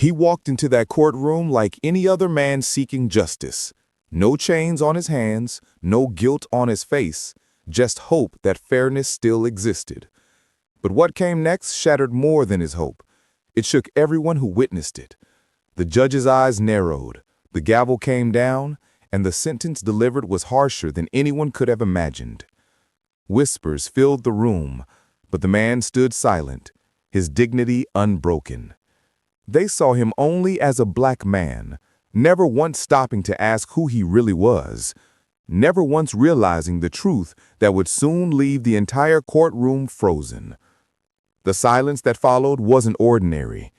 He walked into that courtroom like any other man seeking justice. No chains on his hands, no guilt on his face, just hope that fairness still existed. But what came next shattered more than his hope. It shook everyone who witnessed it. The judge's eyes narrowed, the gavel came down, and the sentence delivered was harsher than anyone could have imagined. Whispers filled the room, but the man stood silent, his dignity unbroken. They saw him only as a black man, never once stopping to ask who he really was, never once realizing the truth that would soon leave the entire courtroom frozen. The silence that followed wasn't ordinary.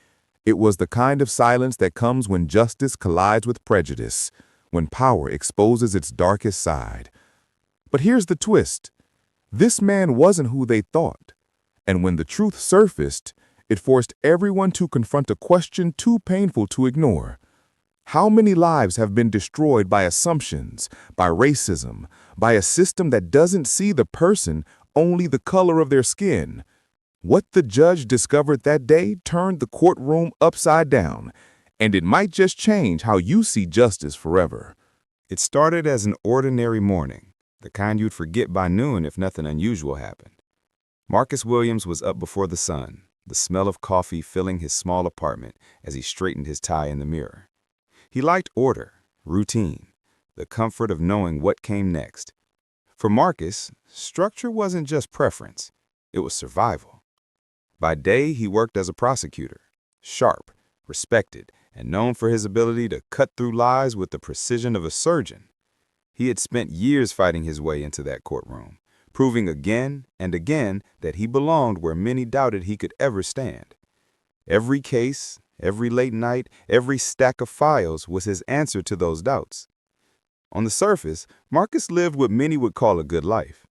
It was the kind of silence that comes when justice collides with prejudice, when power exposes its darkest side. But here's the twist. This man wasn't who they thought. And when the truth surfaced, it forced everyone to confront a question too painful to ignore. How many lives have been destroyed by assumptions, by racism, by a system that doesn't see the person, only the color of their skin? What the judge discovered that day turned the courtroom upside down, and it might just change how you see justice forever. It started as an ordinary morning, the kind you'd forget by noon if nothing unusual happened. Marcus Williams was up before the sun, the smell of coffee filling his small apartment as he straightened his tie in the mirror. He liked order, routine, the comfort of knowing what came next. For Marcus, structure wasn't just preference, it was survival. By day, he worked as a prosecutor, sharp, respected, and known for his ability to cut through lies with the precision of a surgeon. He had spent years fighting his way into that courtroom, proving again and again that he belonged where many doubted he could ever stand. Every case, every late night, every stack of files was his answer to those doubts. On the surface, Marcus lived what many would call a good life.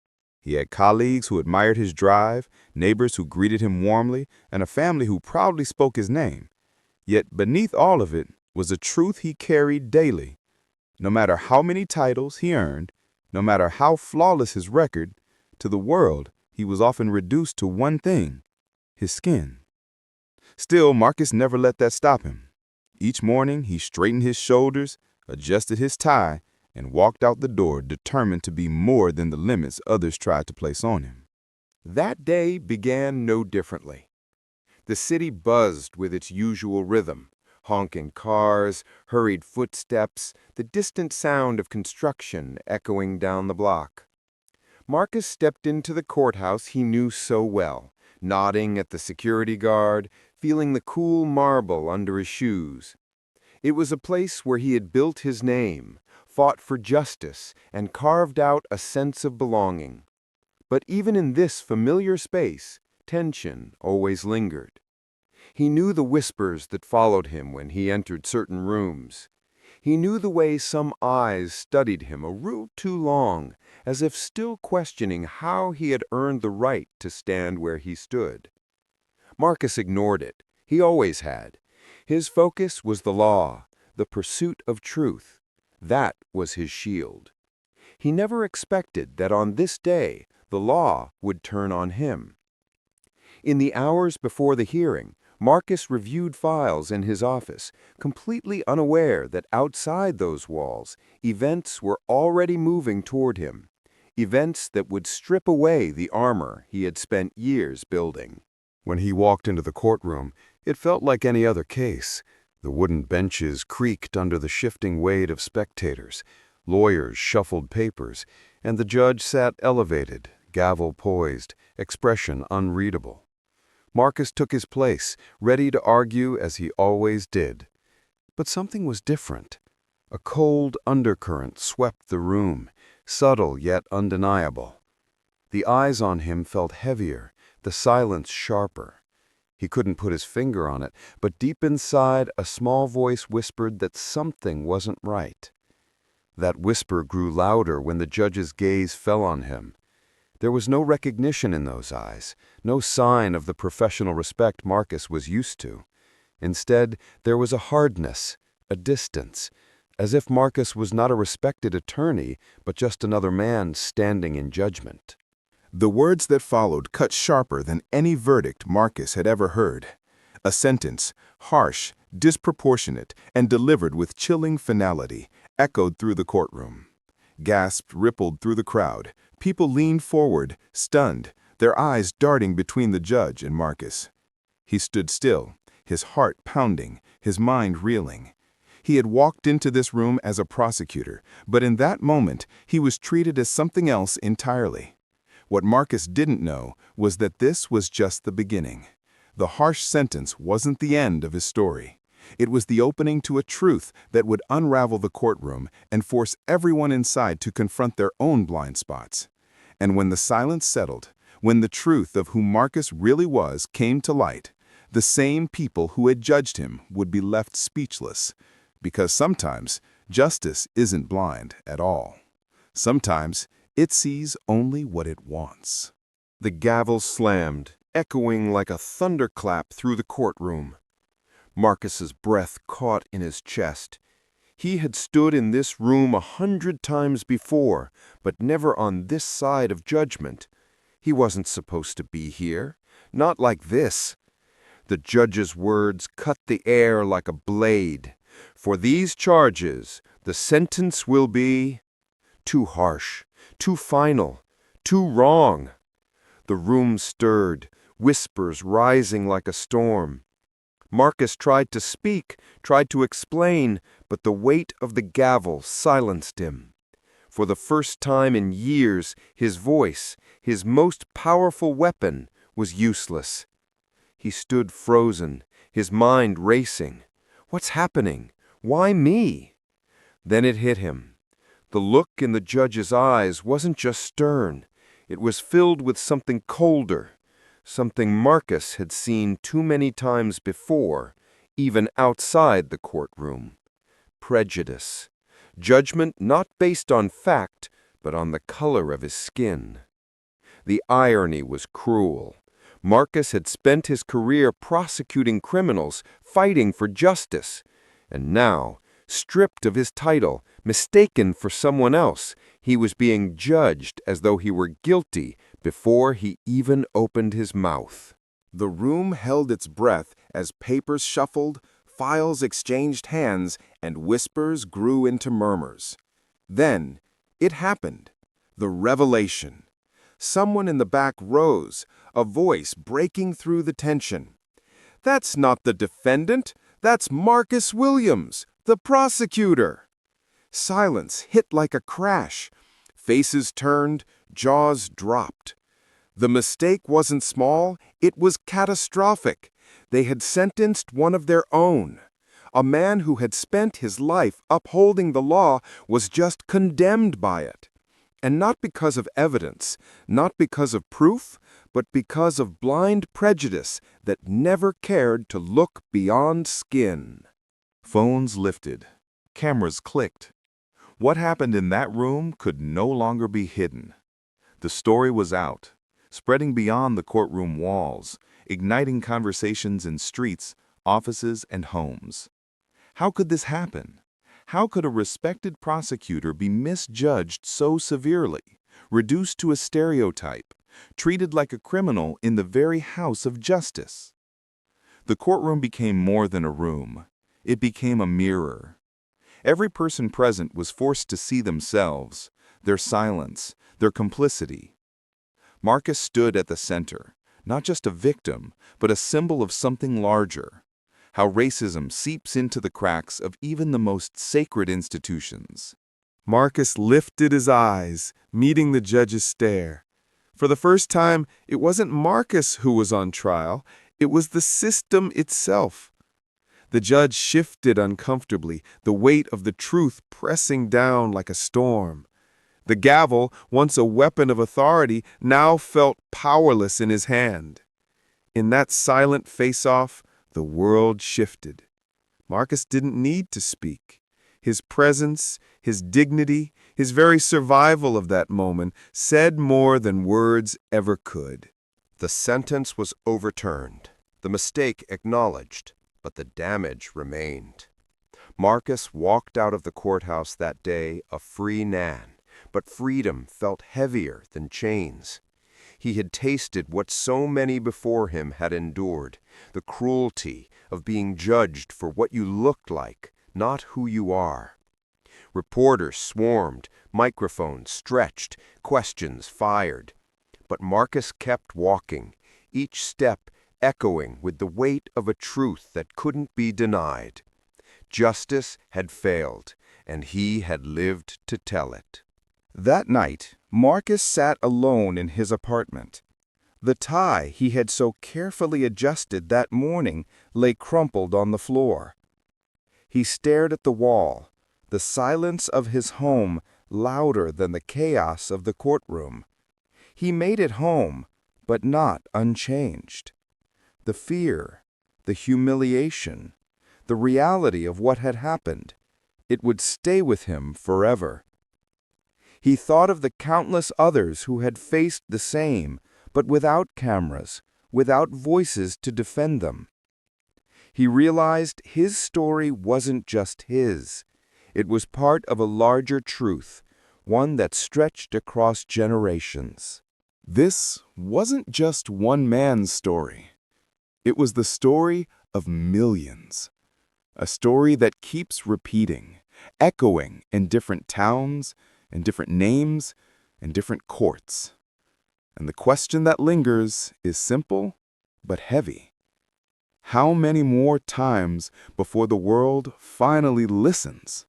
He had colleagues who admired his drive, neighbors who greeted him warmly, and a family who proudly spoke his name. Yet beneath all of it was a truth he carried daily. No matter how many titles he earned, no matter how flawless his record, to the world he was often reduced to one thing: his skin. Still, Marcus never let that stop him. Each morning he straightened his shoulders, adjusted his tie, and walked out the door determined to be more than the limits others tried to place on him. That day began no differently. The city buzzed with its usual rhythm: honking cars, hurried footsteps, the distant sound of construction echoing down the block. Marcus stepped into the courthouse he knew so well, nodding at the security guard, feeling the cool marble under his shoes. It was a place where he had built his name, fought for justice, and carved out a sense of belonging. But even in this familiar space, tension always lingered. He knew the whispers that followed him when he entered certain rooms. He knew the way some eyes studied him a root too long, as if still questioning how he had earned the right to stand where he stood. Marcus ignored it. He always had. His focus was the law, the pursuit of truth. That was his shield. He never expected that on this day the law would turn on him. In the hours before the hearing, Marcus reviewed files in his office, completely unaware that outside those walls, events were already moving toward him, events that would strip away the armor he had spent years building. When he walked into the courtroom, it felt like any other case. The wooden benches creaked under the shifting weight of spectators. Lawyers shuffled papers, and the judge sat elevated, gavel poised, expression unreadable. Marcus took his place, ready to argue as he always did. But something was different. A cold undercurrent swept the room, subtle yet undeniable. The eyes on him felt heavier, the silence sharper. He couldn't put his finger on it, but deep inside, a small voice whispered that something wasn't right. That whisper grew louder when the judge's gaze fell on him. There was no recognition in those eyes, no sign of the professional respect Marcus was used to. Instead, there was a hardness, a distance, as if Marcus was not a respected attorney, but just another man standing in judgment. The words that followed cut sharper than any verdict Marcus had ever heard. A sentence, harsh, disproportionate and delivered with chilling finality, echoed through the courtroom. Gasps rippled through the crowd. People leaned forward, stunned, their eyes darting between the judge and Marcus. He stood still, his heart pounding, his mind reeling. He had walked into this room as a prosecutor, but in that moment he was treated as something else entirely. What Marcus didn't know was that this was just the beginning. The harsh sentence wasn't the end of his story. It was the opening to a truth that would unravel the courtroom and force everyone inside to confront their own blind spots. And when the silence settled, when the truth of who Marcus really was came to light, the same people who had judged him would be left speechless. Because sometimes justice isn't blind at all. Sometimes it sees only what it wants. The gavel slammed, echoing like a thunderclap through the courtroom. Marcus's breath caught in his chest. He had stood in this room 100 times before, but never on this side of judgment. He wasn't supposed to be here. Not like this. The judge's words cut the air like a blade. For these charges, the sentence will be too harsh, too final, too wrong. The room stirred, whispers rising like a storm. Marcus tried to speak, tried to explain, but the weight of the gavel silenced him. For the first time in years, his voice, his most powerful weapon, was useless. He stood frozen, his mind racing. What's happening? Why me? Then it hit him. The look in the judge's eyes wasn't just stern. It was filled with something colder, something Marcus had seen too many times before, even outside the courtroom. Prejudice. Judgment not based on fact, but on the color of his skin. The irony was cruel. Marcus had spent his career prosecuting criminals, fighting for justice. And now, stripped of his title, mistaken for someone else, he was being judged as though he were guilty before he even opened his mouth. The room held its breath as papers shuffled, files exchanged hands, and whispers grew into murmurs. Then, it happened. The revelation. Someone in the back rose, a voice breaking through the tension. "That's not the defendant. That's Marcus Williams, the prosecutor." Silence hit like a crash. Faces turned, jaws dropped. The mistake wasn't small, it was catastrophic. They had sentenced one of their own. A man who had spent his life upholding the law was just condemned by it. And not because of evidence, not because of proof, but because of blind prejudice that never cared to look beyond skin. Phones lifted. Cameras clicked. What happened in that room could no longer be hidden. The story was out, spreading beyond the courtroom walls, igniting conversations in streets, offices, and homes. How could this happen? How could a respected prosecutor be misjudged so severely, reduced to a stereotype, treated like a criminal in the very house of justice? The courtroom became more than a room. It became a mirror. Every person present was forced to see themselves, their silence, their complicity. Marcus stood at the center, not just a victim, but a symbol of something larger. How racism seeps into the cracks of even the most sacred institutions. Marcus lifted his eyes, meeting the judge's stare. For the first time, it wasn't Marcus who was on trial, it was the system itself. The judge shifted uncomfortably, the weight of the truth pressing down like a storm. The gavel, once a weapon of authority, now felt powerless in his hand. In that silent face-off, the world shifted. Marcus didn't need to speak. His presence, his dignity, his very survival of that moment said more than words ever could. The sentence was overturned, the mistake acknowledged, but the damage remained. Marcus walked out of the courthouse that day a free man, but freedom felt heavier than chains. He had tasted what so many before him had endured, the cruelty of being judged for what you looked like, not who you are. Reporters swarmed, microphones stretched, questions fired. But Marcus kept walking, each step echoing with the weight of a truth that couldn't be denied. Justice had failed, and he had lived to tell it. That night, Marcus sat alone in his apartment. The tie he had so carefully adjusted that morning lay crumpled on the floor. He stared at the wall, the silence of his home louder than the chaos of the courtroom. He made it home, but not unchanged. The fear, the humiliation, the reality of what had happened, it would stay with him forever. He thought of the countless others who had faced the same, but without cameras, without voices to defend them. He realized his story wasn't just his. It was part of a larger truth, one that stretched across generations. This wasn't just one man's story. It was the story of millions. A story that keeps repeating, echoing in different towns, in different names, in different courts. And the question that lingers is simple but heavy. How many more times before the world finally listens?